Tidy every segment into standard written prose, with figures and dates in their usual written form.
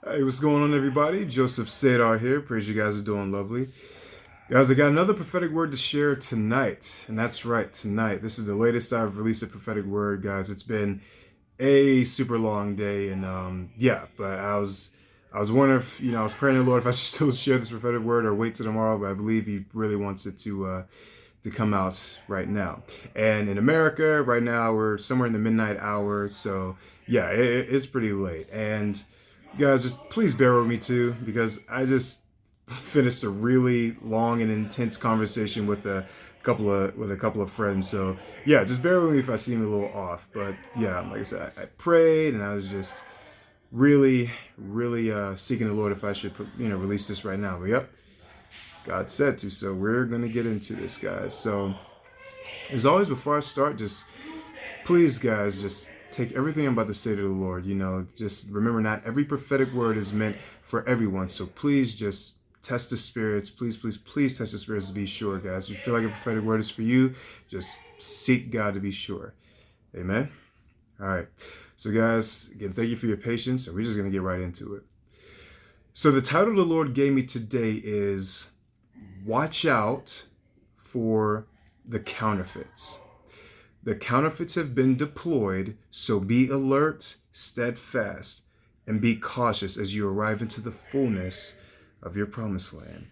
Hey, what's going on, everybody? Joseph Sadar here. Praise you guys are doing lovely. Guys, I got another prophetic word to share tonight. And that's right, tonight. This is the latest I've released a prophetic word, guys. It's been a super long day. And yeah, but I was wondering if, I was praying to the Lord if I should still share this prophetic word or wait till tomorrow, but I believe He really wants it to come out right now. And in America, right now, we're somewhere in the midnight hour. So yeah, it's pretty late. And guys, just please bear with me too, because I just finished a really long and intense conversation with a couple of friends. So yeah, just bear with me if I seem a little off. But yeah, like I said, I prayed and I was just really seeking the Lord if I should release this right now. But yep, God said to. So we're gonna get into this, guys. So as always, before I start, just please, guys, just take everything I'm about to say to the Lord. Just remember, not every prophetic word is meant for everyone. So please just test the spirits. Please test the spirits to be sure, guys. If you feel like a prophetic word is for you, just seek God to be sure. Amen. All right. So, guys, again, thank you for your patience, and we're just going to get right into it. So, the title the Lord gave me today is Watch Out for the Counterfeits. The counterfeits have been deployed, so be alert, steadfast, and be cautious as you arrive into the fullness of your promised land.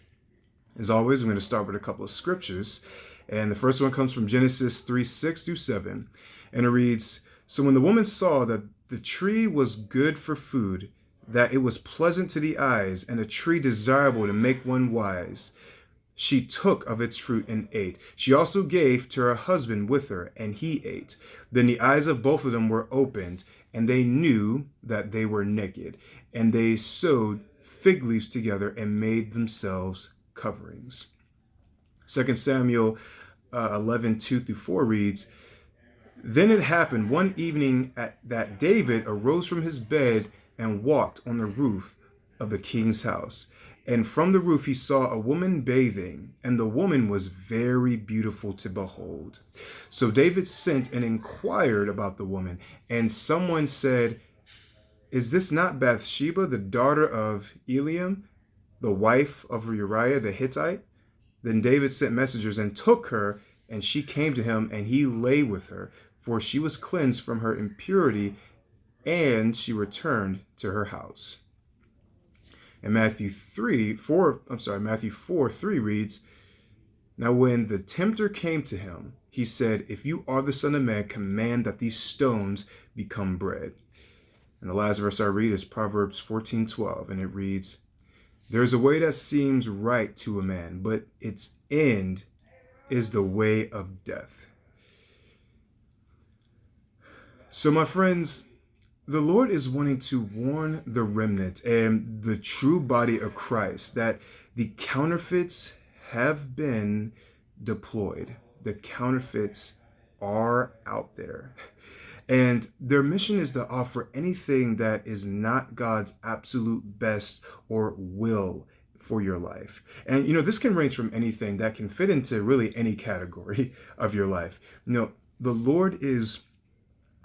As always, I'm going to start with a couple of scriptures. And the first one comes from Genesis 3:6-7. And it reads, So when the woman saw that the tree was good for food, that it was pleasant to the eyes, and a tree desirable to make one wise, she took of its fruit and ate. She also gave to her husband with her, and he ate. Then the eyes of both of them were opened, and they knew that they were naked. And they sewed fig leaves together and made themselves coverings. 2 Samuel 11, 2-4 reads, Then it happened one evening that David arose from his bed and walked on the roof of the king's house. And from the roof he saw a woman bathing, and the woman was very beautiful to behold. So David sent and inquired about the woman, and someone said, Is this not Bathsheba, the daughter of Eliam, the wife of Uriah the Hittite? Then David sent messengers and took her, and she came to him, and he lay with her, for she was cleansed from her impurity, and she returned to her house. And Matthew 4:3 reads, Now when the tempter came to him, he said, If you are the Son of Man, command that these stones become bread. And the last verse I read is Proverbs 14:12, and it reads, There is a way that seems right to a man, but its end is the way of death. So, my friends, the Lord is wanting to warn the remnant and the true body of Christ that the counterfeits have been deployed. The counterfeits are out there. And their mission is to offer anything that is not God's absolute best or will for your life. And this can range from anything that can fit into really any category of your life. The Lord is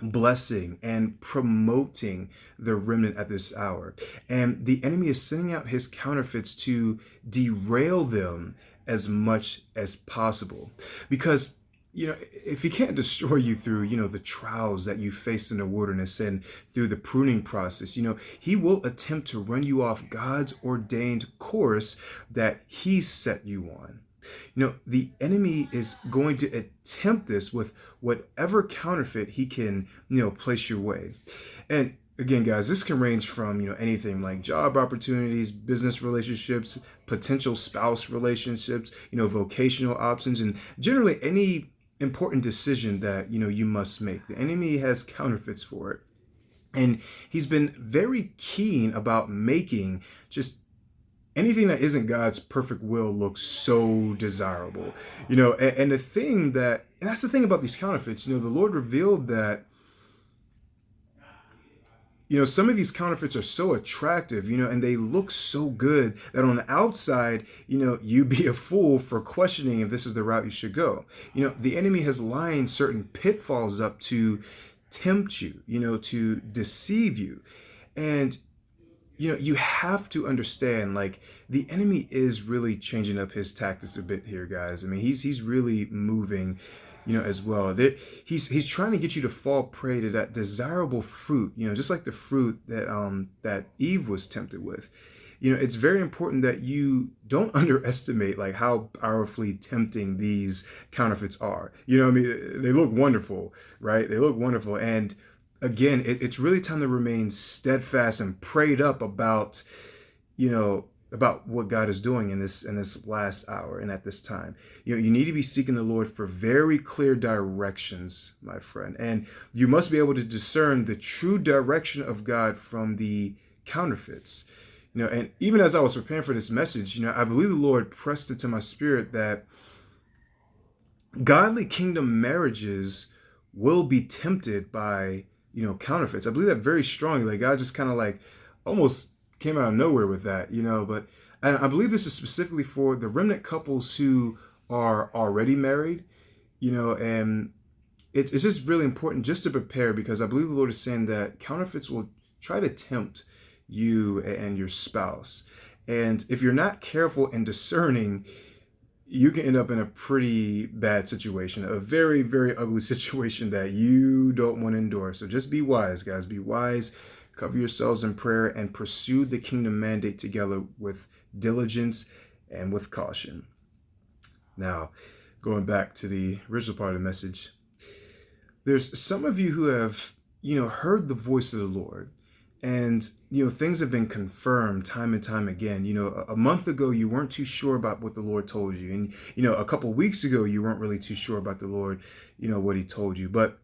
blessing and promoting the remnant at this hour. And the enemy is sending out his counterfeits to derail them as much as possible. Because if he can't destroy you through, the trials that you faced in the wilderness and through the pruning process, he will attempt to run you off God's ordained course that he set you on. The enemy is going to attempt this with whatever counterfeit he can, place your way. And again, guys, this can range from, anything like job opportunities, business relationships, potential spouse relationships, vocational options, and generally any important decision that, you must make. The enemy has counterfeits for it. And he's been very keen about making just anything that isn't God's perfect will looks so desirable, and that's the thing about these counterfeits. The Lord revealed that, some of these counterfeits are so attractive, and they look so good that on the outside, you be a fool for questioning if this is the route you should go. The enemy has lined certain pitfalls up to tempt you, to deceive you. And you have to understand, like, the enemy is really changing up his tactics a bit here, guys. I mean, he's really moving, as well. He's trying to get you to fall prey to that desirable fruit, just like the fruit that Eve was tempted with. It's very important that you don't underestimate like how powerfully tempting these counterfeits are. I mean, they look wonderful, right? They look wonderful. And again, it's really time to remain steadfast and prayed up about, about what God is doing in this last hour and at this time. You need to be seeking the Lord for very clear directions, my friend. And you must be able to discern the true direction of God from the counterfeits. And even as I was preparing for this message, I believe the Lord pressed into my spirit that godly kingdom marriages will be tempted by, counterfeits. I believe that very strongly. Like, God just kind of like almost came out of nowhere with that, but and I believe this is specifically for the remnant couples who are already married, and it's just really important just to prepare, because I believe the Lord is saying that counterfeits will try to tempt you and your spouse. And if you're not careful and discerning, you can end up in a pretty bad situation, a very, very ugly situation that you don't want to endure. So just be wise, guys. Be wise. Cover yourselves in prayer and pursue the kingdom mandate together with diligence and with caution. Now, going back to the original part of the message, there's some of you who have, heard the voice of the Lord. And, things have been confirmed time and time again. A month ago, you weren't too sure about what the Lord told you. And, a couple of weeks ago, you weren't really too sure about the Lord, what he told you. But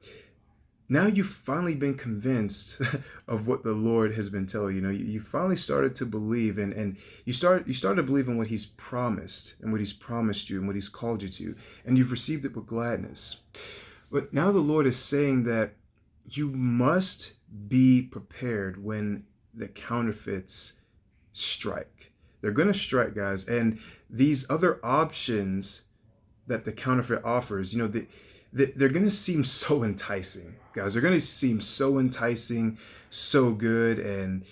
now you've finally been convinced of what the Lord has been telling you. You finally started to believe, and you started to believe in what he's promised and what he's promised you and what he's called you to. And you've received it with gladness. But now the Lord is saying that you must be prepared when the counterfeits strike. They're going to strike, guys. And these other options that the counterfeit offers, they're going to seem so enticing, guys. They're going to seem so enticing, so good. And,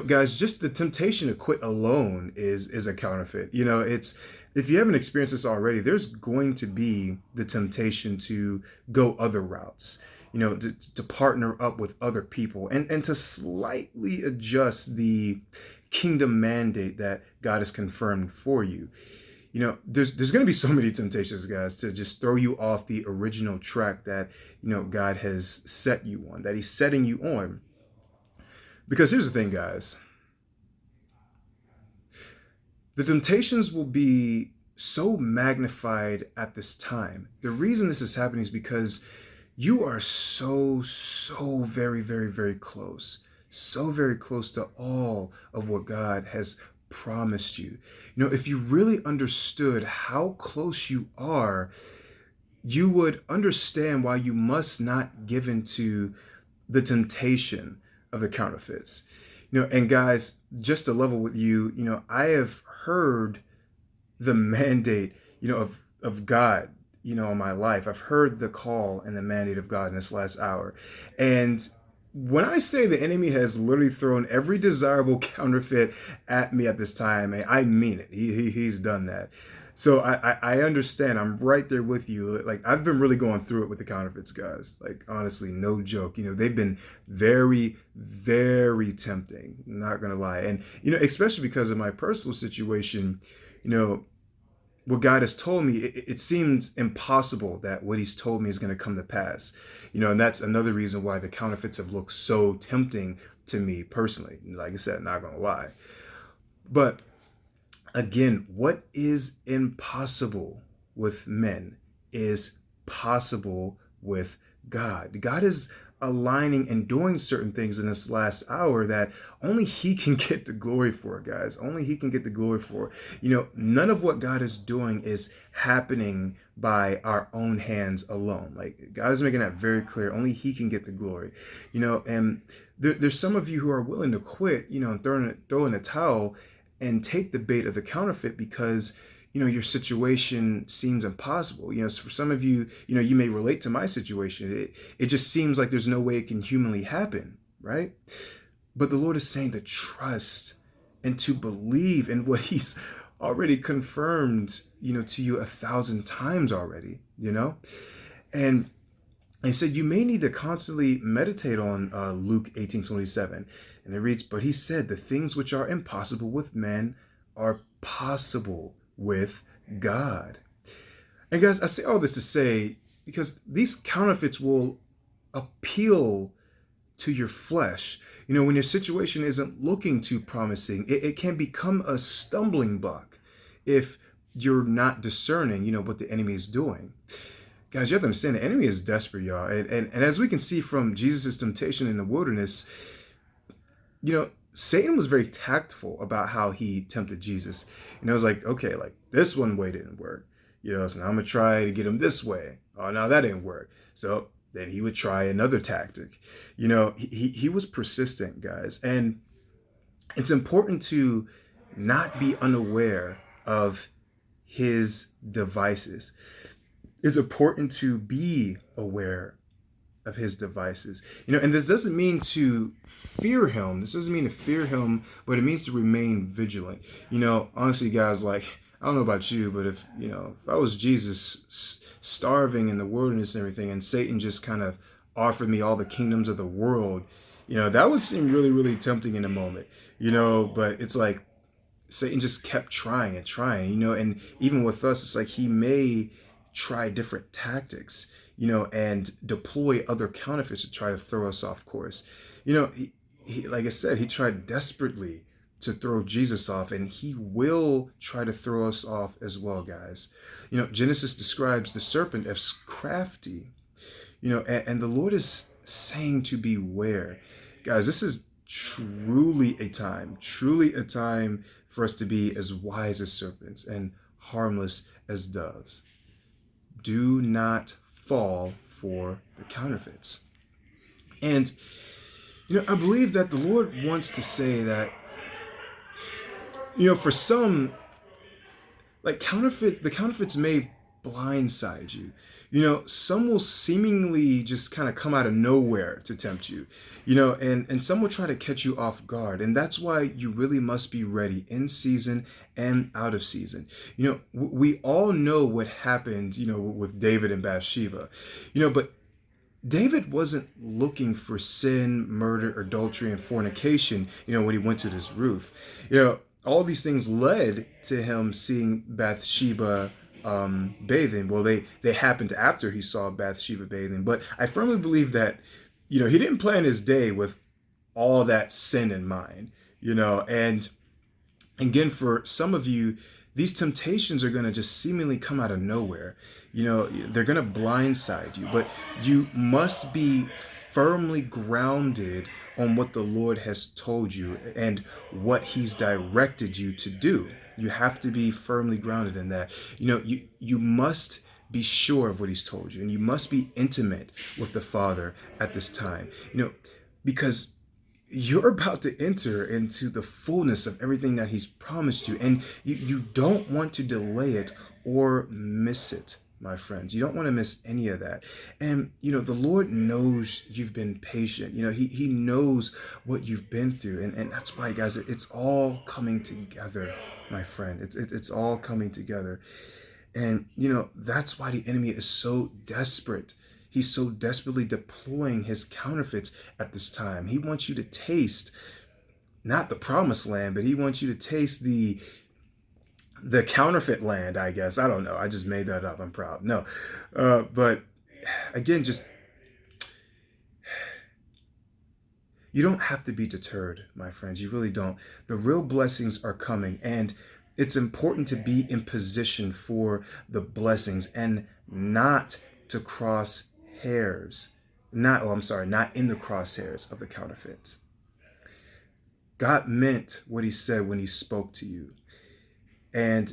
guys, just the temptation to quit alone is a counterfeit. If you haven't experienced this already, there's going to be the temptation to go other routes, to partner up with other people and to slightly adjust the kingdom mandate that God has confirmed for you. There's going to be so many temptations, guys, to just throw you off the original track that, God has set you on, that he's setting you on. Because here's the thing, guys. The temptations will be so magnified at this time. The reason this is happening is because you are so very, very, very close. So very close to all of what God has promised you. If you really understood how close you are, you would understand why you must not give into the temptation of the counterfeits. And guys, just to level with you, I have heard the mandate, of God, in my life. I've heard the call and the mandate of God in this last hour. And when I say the enemy has literally thrown every desirable counterfeit at me at this time, I mean it. He's done that. So I understand. I'm right there with you. Like, I've been really going through it with the counterfeits, guys. Like, honestly, no joke. They've been very, very tempting. Not gonna lie. And, especially because of my personal situation, what God has told me, it seems impossible that what he's told me is going to come to pass. And that's another reason why the counterfeits have looked so tempting to me personally. Like I said, not going to lie. But again, what is impossible with men is possible with God. God is aligning and doing certain things in this last hour that only he can get the glory for, guys. Only he can get the glory for. None of what God is doing is happening by our own hands alone. Like, God is making that very clear. Only he can get the glory. And there's some of you who are willing to quit, and throw in a towel and take the bait of the counterfeit because your situation seems impossible. For some of you, you may relate to my situation. It just seems like there's no way it can humanly happen, right? But the Lord is saying to trust and to believe in what he's already confirmed, to you 1,000 times already, And he said, you may need to constantly meditate on Luke 18:27. And it reads, but he said, the things which are impossible with men are possible with God. And guys, I say all this to say, because these counterfeits will appeal to your flesh. When your situation isn't looking too promising, it can become a stumbling block if you're not discerning, what the enemy is doing. Guys, you have to understand the enemy is desperate, y'all. And as we can see from Jesus' temptation in the wilderness, Satan was very tactful about how he tempted Jesus. It was like, okay, like this one way didn't work. So now I'm going to try to get him this way. Oh, no, that didn't work. So then he would try another tactic. He was persistent, guys. And it's important to not be unaware of his devices. It's important to be aware of his devices. And this doesn't mean to fear him. This doesn't mean to fear him, but it means to remain vigilant. Honestly, guys, like, I don't know about you, but if I was Jesus starving in the wilderness and everything, and Satan just kind of offered me all the kingdoms of the world, that would seem really, really tempting in a moment, but it's like Satan just kept trying and trying, and even with us, it's like he may try different tactics, and deploy other counterfeits to try to throw us off course. He like I said, he tried desperately to throw Jesus off, and he will try to throw us off as well, guys. Genesis describes the serpent as crafty, and the Lord is saying to beware. Guys, this is truly a time for us to be as wise as serpents and harmless as doves. Do not fall for the counterfeits. And, I believe that the Lord wants to say that, for some, like the counterfeits may blindside you. Some will seemingly just kind of come out of nowhere to tempt you, and some will try to catch you off guard. And that's why you really must be ready in season and out of season. We all know what happened, with David and Bathsheba, but David wasn't looking for sin, murder, adultery, and fornication, when he went to this roof. All these things led to him seeing Bathsheba bathing. Well, they happened after he saw Bathsheba bathing. But I firmly believe that, he didn't plan his day with all that sin in mind, and again, for some of you, these temptations are going to just seemingly come out of nowhere. They're going to blindside you, but you must be firmly grounded on what the Lord has told you and what he's directed you to do. You have to be firmly grounded in that. You must be sure of what he's told you, and you must be intimate with the Father at this time. Because you're about to enter into the fullness of everything that he's promised you, and you don't want to delay it or miss it, my friends. You don't want to miss any of that. And the Lord knows you've been patient. He knows what you've been through, and that's why, guys, it's all coming together, my friend. It's all coming together. And that's why the enemy is so desperate. He's so desperately deploying his counterfeits at this time. He wants you to taste not the promised land, but he wants you to taste the counterfeit land, I guess. I don't know. I just made that up. I'm proud. No. But again, just you don't have to be deterred, my friends. You really don't. The real blessings are coming, and it's important to be in position for the blessings and not to cross hairs. Not in the crosshairs of the counterfeit. God meant what he said when he spoke to you. And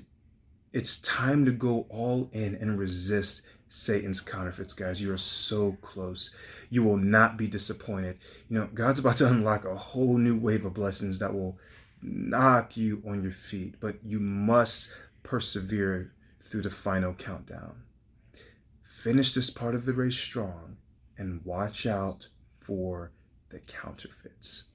it's time to go all in and resist Satan's counterfeits, guys. You are so close. You will not be disappointed. God's about to unlock a whole new wave of blessings that will knock you on your feet, but you must persevere through the final countdown. Finish this part of the race strong and watch out for the counterfeits.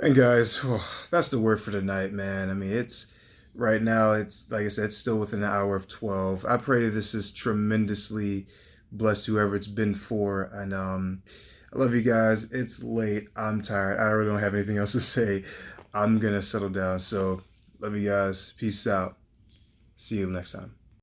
And guys, that's the word for tonight, man. I mean, it's right now, it's like I said, it's still within an hour of 12. I pray that this is tremendously blessed whoever it's been for. And I love you guys. It's late. I'm tired. I really don't have anything else to say. I'm gonna settle down. So love you guys. Peace out. See you next time.